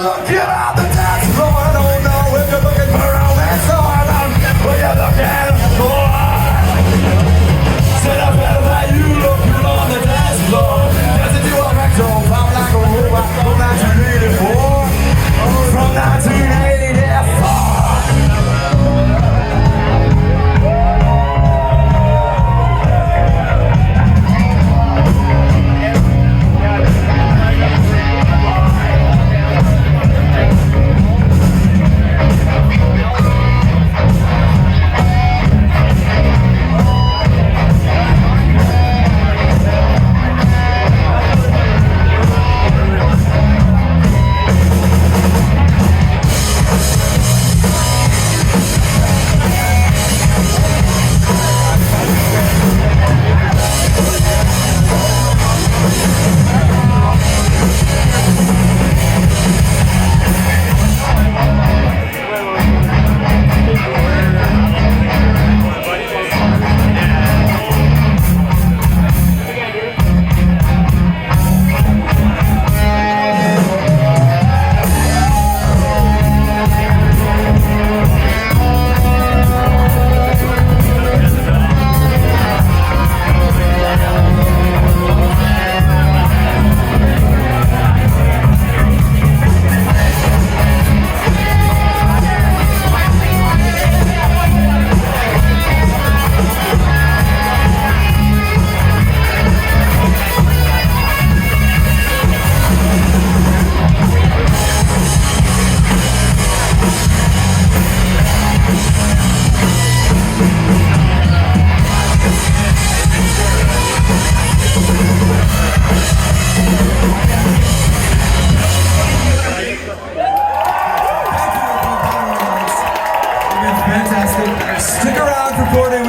Looking at the dance floor, I don't know if you're looking for romance or not. When you're looking for, said I better let you look good on the dance floor. Dancing to a rectal, pop like a robot from 1984. From 1984. Fantastic. Stick around for boarding.